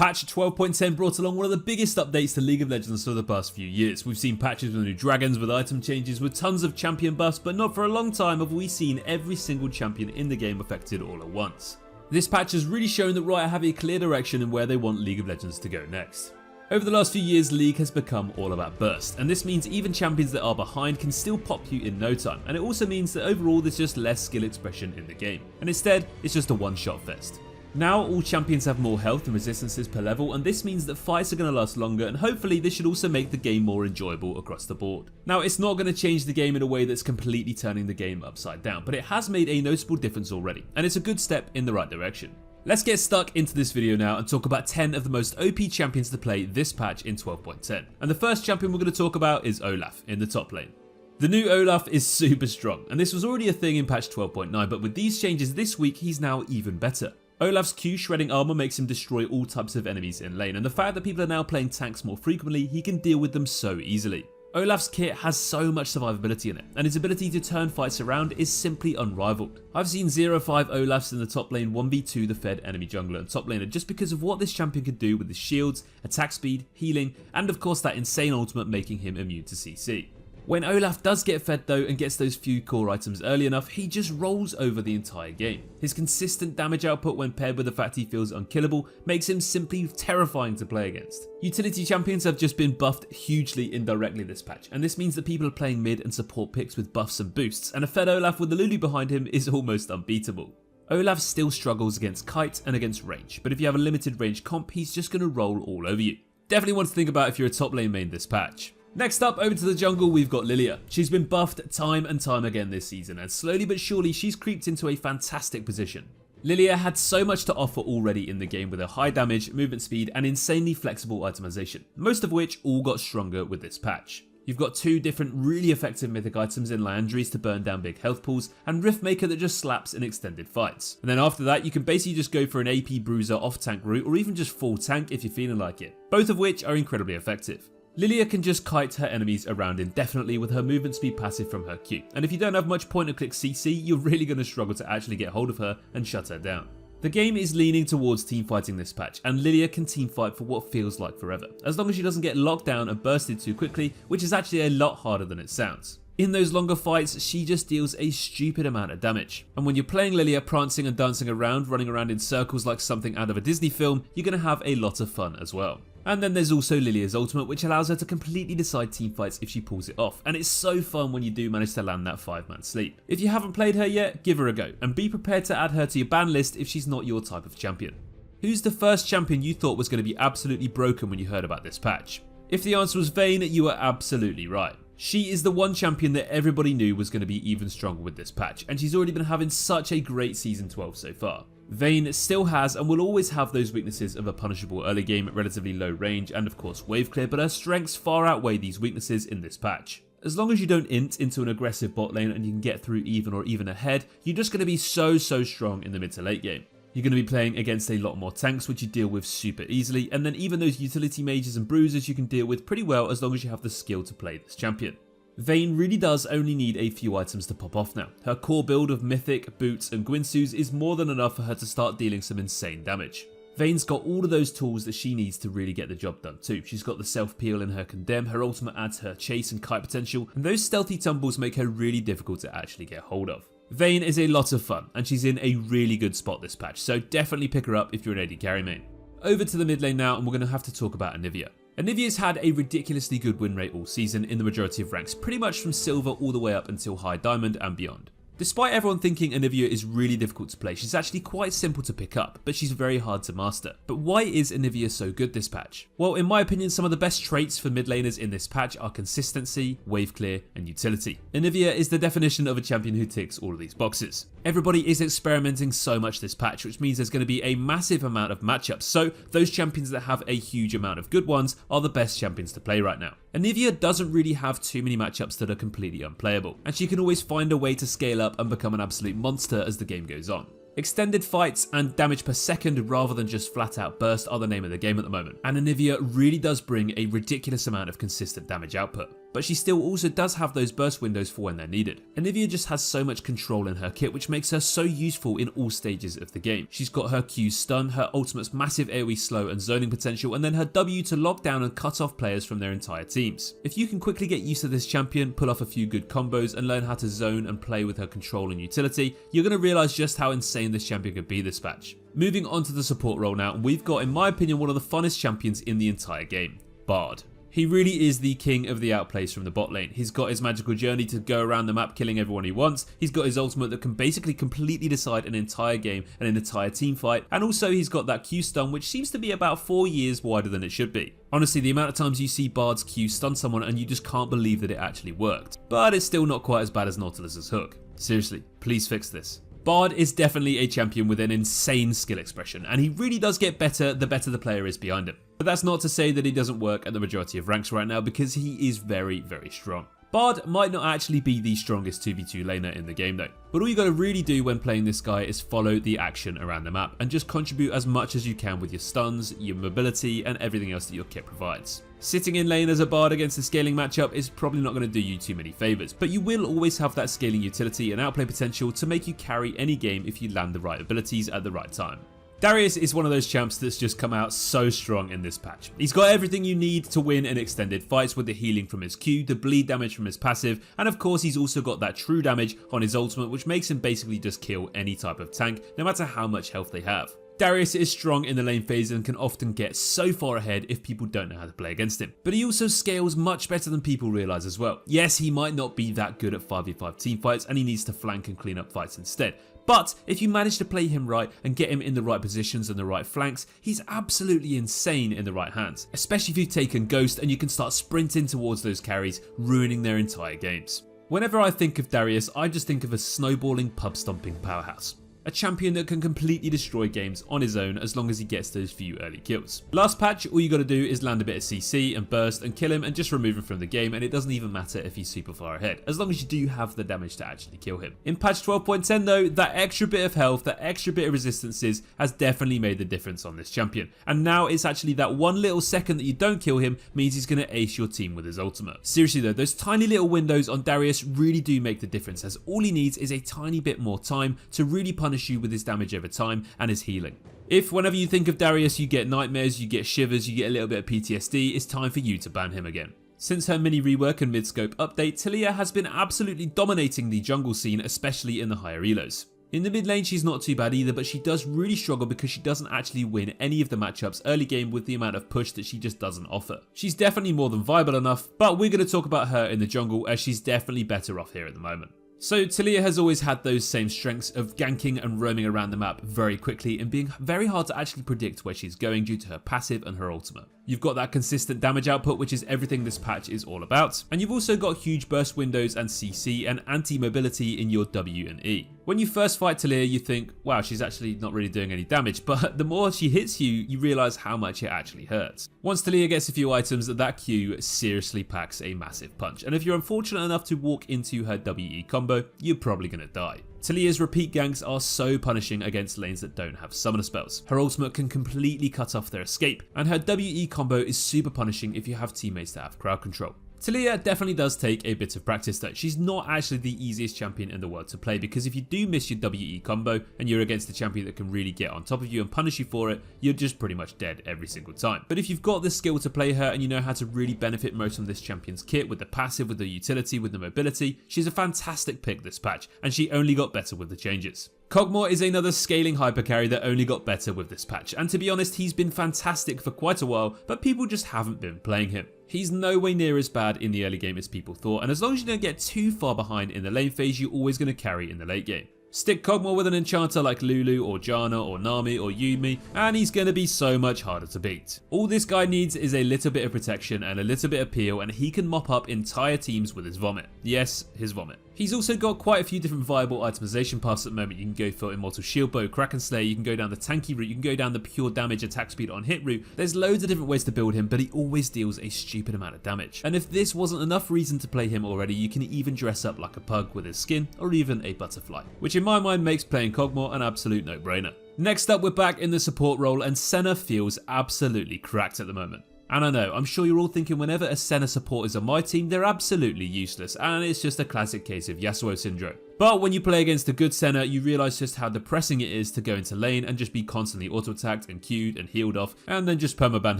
Patch 12.10 brought along one of the biggest updates to League of Legends for the past few years. We've seen patches with new dragons, with item changes, with tons of champion buffs, but not for a long time have we seen every single champion in the game affected all at once. This patch has really shown that Riot have a clear direction in where they want League of Legends to go next. Over the last few years, League has become all about burst, and this means even champions that are behind can still pop you in no time, and it also means that overall there's just less skill expression in the game, and instead it's just a one-shot fest. Now all champions have more health and resistances per level, and this means that fights are going to last longer, and hopefully this should also make the game more enjoyable across the board. Now it's not going to change the game in a way that's completely turning the game upside down, but it has made a noticeable difference already, and it's a good step in the right direction. Let's get stuck into this video now and talk about 10 of the most OP champions to play this patch in 12.10. And the first champion we're going to talk about is Olaf in the top lane. The new Olaf is super strong, and this was already a thing in patch 12.9, but with these changes this week he's now even better. Olaf's Q shredding armor makes him destroy all types of enemies in lane, and the fact that people are now playing tanks more frequently, he can deal with them so easily. Olaf's kit has so much survivability in it, and his ability to turn fights around is simply unrivaled. I've seen 0-5 Olafs in the top lane 1v2 the fed enemy jungler and top laner just because of what this champion can do with his shields, attack speed, healing, and of course that insane ultimate making him immune to CC. When Olaf does get fed though and gets those few core items early enough, he just rolls over the entire game. His consistent damage output when paired with the fact he feels unkillable makes him simply terrifying to play against. Utility champions have just been buffed hugely indirectly this patch, and this means that people are playing mid and support picks with buffs and boosts, and a fed Olaf with the Lulu behind him is almost unbeatable. Olaf still struggles against kite and against range, but if you have a limited range comp, he's just going to roll all over you. Definitely one to think about if you're a top lane main this patch. Next up, over to the jungle, we've got Lillia. She's been buffed time and time again this season, and slowly but surely she's creeped into a fantastic position. Lillia had so much to offer already in the game with her high damage, movement speed, and insanely flexible itemization, most of which all got stronger with this patch. You've got two different really effective mythic items in Liandry's to burn down big health pools, and Riftmaker that just slaps in extended fights. And then after that, you can basically just go for an AP bruiser off tank route, or even just full tank if you're feeling like it, both of which are incredibly effective. Lillia can just kite her enemies around indefinitely with her movement speed passive from her Q, and if you don't have much point and click CC, you're really going to struggle to actually get hold of her and shut her down. The game is leaning towards teamfighting this patch, and Lillia can teamfight for what feels like forever, as long as she doesn't get locked down and bursted too quickly, which is actually a lot harder than it sounds. In those longer fights, she just deals a stupid amount of damage, and when you're playing Lillia prancing and dancing around, running around in circles like something out of a Disney film, you're going to have a lot of fun as well. And then there's also Lillia's ultimate, which allows her to completely decide teamfights if she pulls it off, and it's so fun when you do manage to land that 5-man sleep. If you haven't played her yet, give her a go, and be prepared to add her to your ban list if she's not your type of champion. Who's the first champion you thought was going to be absolutely broken when you heard about this patch? If the answer was Vayne, you were absolutely right. She is the one champion that everybody knew was going to be even stronger with this patch, and she's already been having such a great season 12 so far. Vayne still has and will always have those weaknesses of a punishable early game, relatively low range, and of course wave clear, but her strengths far outweigh these weaknesses in this patch. As long as you don't int into an aggressive bot lane and you can get through even or even ahead, you're just going to be so strong in the mid to late game. You're going to be playing against a lot more tanks, which you deal with super easily, and then even those utility mages and bruisers you can deal with pretty well as long as you have the skill to play this champion. Vayne really does only need a few items to pop off now. Her core build of Mythic, Boots and Gwynsu's is more than enough for her to start dealing some insane damage. Vayne's got all of those tools that she needs to really get the job done too. She's got the self-peel in her Condemn, her ultimate adds her chase and kite potential, and those stealthy tumbles make her really difficult to actually get hold of. Vayne is a lot of fun, and she's in a really good spot this patch, so definitely pick her up if you're an AD carry main. Over to the mid lane now, and we're going to have to talk about Anivia. Anivia's had a ridiculously good win rate all season in the majority of ranks, pretty much from silver all the way up until high diamond and beyond. Despite everyone thinking Anivia is really difficult to play, she's actually quite simple to pick up, but she's very hard to master. But why is Anivia so good this patch? Well, in my opinion, some of the best traits for mid laners in this patch are consistency, wave clear, and utility. Anivia is the definition of a champion who ticks all of these boxes. Everybody is experimenting so much this patch, which means there's going to be a massive amount of matchups, so those champions that have a huge amount of good ones are the best champions to play right now. Anivia doesn't really have too many matchups that are completely unplayable, and she can always find a way to scale up and become an absolute monster as the game goes on. Extended fights and damage per second rather than just flat out burst are the name of the game at the moment, and Anivia really does bring a ridiculous amount of consistent damage output. but she still also does have those burst windows for when they're needed. Anivia just has so much control in her kit, which makes her so useful in all stages of the game. She's got her Q stun, her ultimate's massive AoE slow and zoning potential, and then her W to lock down and cut off players from their entire teams. If you can quickly get used to this champion, pull off a few good combos, and learn how to zone and play with her control and utility, you're going to realise just how insane this champion could be this patch. Moving on to the support role now, we've got, in my opinion, one of the funnest champions in the entire game, Bard. He really is the king of the outplays from the bot lane. He's got his magical journey to go around the map killing everyone he wants. He's got his ultimate that can basically completely decide an entire game and an entire team fight. And also he's got that Q stun, which seems to be about 4 years wider than it should be. Honestly, the amount of times you see Bard's Q stun someone and you just can't believe that it actually worked. But it's still not quite as bad as Nautilus's hook. Seriously, please fix this. Bard is definitely a champion with an insane skill expression, and he really does get better the better the player is behind him. But that's not to say that he doesn't work at the majority of ranks right now, because he is very, very strong. Bard might not actually be the strongest 2v2 laner in the game though, but all you gotta really do when playing this guy is follow the action around the map and just contribute as much as you can with your stuns, your mobility, and everything else that your kit provides. Sitting in lane as a Bard against a scaling matchup is probably not going to do you too many favours, but you will always have that scaling utility and outplay potential to make you carry any game if you land the right abilities at the right time. Darius is one of those champs that's just come out so strong in this patch. He's got everything you need to win in extended fights with the healing from his Q, the bleed damage from his passive, and of course he's also got that true damage on his ultimate, which makes him basically just kill any type of tank, no matter how much health they have. Darius is strong in the lane phase and can often get so far ahead if people don't know how to play against him. But he also scales much better than people realise as well. Yes, he might not be that good at 5v5 teamfights and he needs to flank and clean up fights instead. But if you manage to play him right and get him in the right positions and the right flanks, he's absolutely insane in the right hands. Especially if you've taken Ghost and you can start sprinting towards those carries, ruining their entire games. Whenever I think of Darius, I just think of a snowballing, pub stomping powerhouse. A champion that can completely destroy games on his own as long as he gets those few early kills. Last patch, all you gotta do is land a bit of CC and burst and kill him and just remove him from the game, and it doesn't even matter if he's super far ahead, as long as you do have the damage to actually kill him. In patch 12.10 though, that extra bit of health, that extra bit of resistances has definitely made the difference on this champion. And now it's actually that one little second that you don't kill him means he's gonna ace your team with his ultimate. Seriously though, those tiny little windows on Darius really do make the difference, as all he needs is a tiny bit more time to really punish you with his damage over time and his healing. If whenever you think of Darius you get nightmares, you get shivers, you get a little bit of PTSD, it's time for you to ban him again. Since her mini rework and mid-scope update, Taliyah has been absolutely dominating the jungle scene, especially in the higher elos. In the mid lane she's not too bad either, but she does really struggle because she doesn't actually win any of the matchups early game with the amount of push that she just doesn't offer. She's definitely more than viable enough, but we're going to talk about her in the jungle as she's definitely better off here at the moment. So Taliyah has always had those same strengths of ganking and roaming around the map very quickly and being very hard to actually predict where she's going due to her passive and her ultimate. You've got that consistent damage output, which is everything this patch is all about, and you've also got huge burst windows and CC and anti-mobility in your W and E. When you first fight Taliyah, you think, wow, she's actually not really doing any damage, but the more she hits you, you realise how much it actually hurts. Once Taliyah gets a few items, that Q seriously packs a massive punch, and if you're unfortunate enough to walk into her WE combo, you're probably going to die. Taliyah's repeat ganks are so punishing against lanes that don't have summoner spells. Her ultimate can completely cut off their escape, and her WE combo is super punishing if you have teammates that have crowd control. Taliyah definitely does take a bit of practice though. She's not actually the easiest champion in the world to play, because if you do miss your WE combo and you're against a champion that can really get on top of you and punish you for it, you're just pretty much dead every single time. But if you've got the skill to play her and you know how to really benefit most from this champion's kit with the passive, with the utility, with the mobility, she's a fantastic pick this patch, and she only got better with the changes. Kog'Maw is another scaling hypercarry that only got better with this patch, and to be honest, he's been fantastic for quite a while, but people just haven't been playing him. He's no way near as bad in the early game as people thought, and as long as you don't get too far behind in the lane phase, you're always going to carry in the late game. Stick Kog'Maw with an enchanter like Lulu or Janna or Nami or Yuumi, and he's going to be so much harder to beat. All this guy needs is a little bit of protection and a little bit of peel, and he can mop up entire teams with his vomit. Yes, his vomit. He's also got quite a few different viable itemization paths at the moment. You can go for Immortal Shield Bow, Kraken Slayer, you can go down the tanky route, you can go down the pure damage attack speed on hit route. There's loads of different ways to build him, but he always deals a stupid amount of damage. And if this wasn't enough reason to play him already, you can even dress up like a pug with his skin, or even a butterfly, which in my mind makes playing Kog'Maw an absolute no-brainer. Next up, we're back in the support role, and Senna feels absolutely cracked at the moment. And I know, I'm sure you're all thinking whenever a Senna support is on my team, they're absolutely useless, and it's just a classic case of Yasuo syndrome. But when you play against a good Senna, you realise just how depressing it is to go into lane and just be constantly auto-attacked and queued and healed off, and then just permaban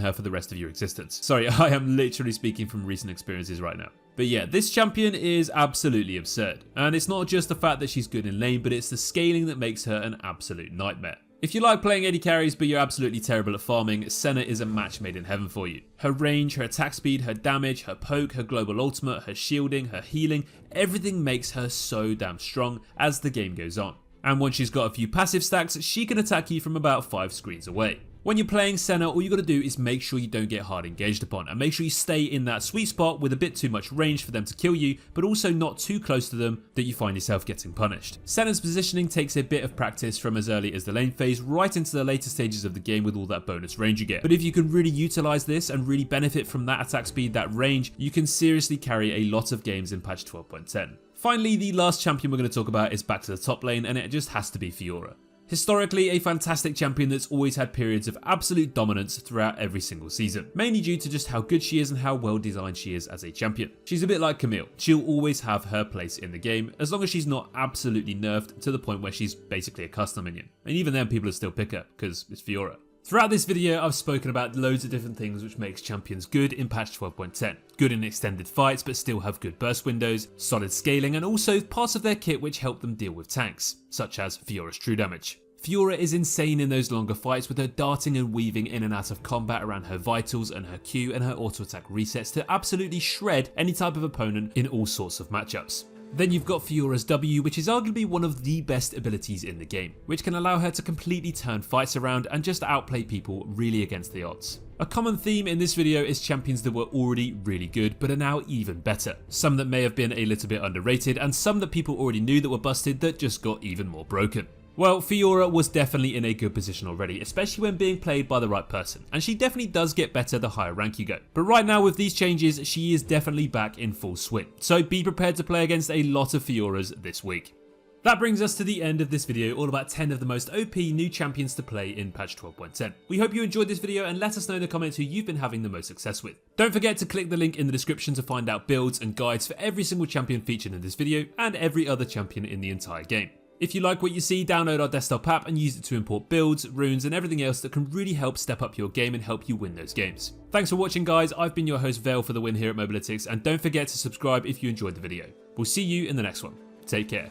her for the rest of your existence. Sorry, I am literally speaking from recent experiences right now. But yeah, this champion is absolutely absurd. And it's not just the fact that she's good in lane, but it's the scaling that makes her an absolute nightmare. If you like playing AD carries but you're absolutely terrible at farming, Senna is a match made in heaven for you. Her range, her attack speed, her damage, her poke, her global ultimate, her shielding, her healing, everything makes her so damn strong as the game goes on. And once she's got a few passive stacks, she can attack you from about 5 screens away. When you're playing Senna, all you gotta do is make sure you don't get hard engaged upon, and make sure you stay in that sweet spot with a bit too much range for them to kill you, but also not too close to them that you find yourself getting punished. Senna's positioning takes a bit of practice from as early as the lane phase right into the later stages of the game with all that bonus range you get. But if you can really utilize this and really benefit from that attack speed, that range, you can seriously carry a lot of games in patch 12.10. Finally, the last champion we're going to talk about is back to the top lane, and it just has to be Fiora. Historically, a fantastic champion that's always had periods of absolute dominance throughout every single season, mainly due to just how good she is and how well designed she is as a champion. She's a bit like Camille, she'll always have her place in the game as long as she's not absolutely nerfed to the point where she's basically a custom minion. And even then people will still pick her, because it's Fiora. Throughout this video, I've spoken about loads of different things which makes champions good in patch 12.10. Good in extended fights but still have good burst windows, solid scaling, and also parts of their kit which help them deal with tanks, such as Fiora's true damage. Fiora is insane in those longer fights with her darting and weaving in and out of combat around her vitals and her Q and her auto attack resets to absolutely shred any type of opponent in all sorts of matchups. Then you've got Fiora's W, which is arguably one of the best abilities in the game, which can allow her to completely turn fights around and just outplay people really against the odds. A common theme in this video is champions that were already really good but are now even better. Some that may have been a little bit underrated and some that people already knew that were busted that just got even more broken. Well, Fiora was definitely in a good position already, especially when being played by the right person, and she definitely does get better the higher rank you go. But right now with these changes, she is definitely back in full swing, so be prepared to play against a lot of Fioras this week. That brings us to the end of this video, all about 10 of the most OP new champions to play in patch 12.10. We hope you enjoyed this video and let us know in the comments who you've been having the most success with. Don't forget to click the link in the description to find out builds and guides for every single champion featured in this video and every other champion in the entire game. If you like what you see, download our desktop app and use it to import builds, runes and everything else that can really help step up your game and help you win those games. Thanks for watching guys, I've been your host Vale for the win here at Mobalytics, and don't forget to subscribe if you enjoyed the video. We'll see you in the next one. Take care.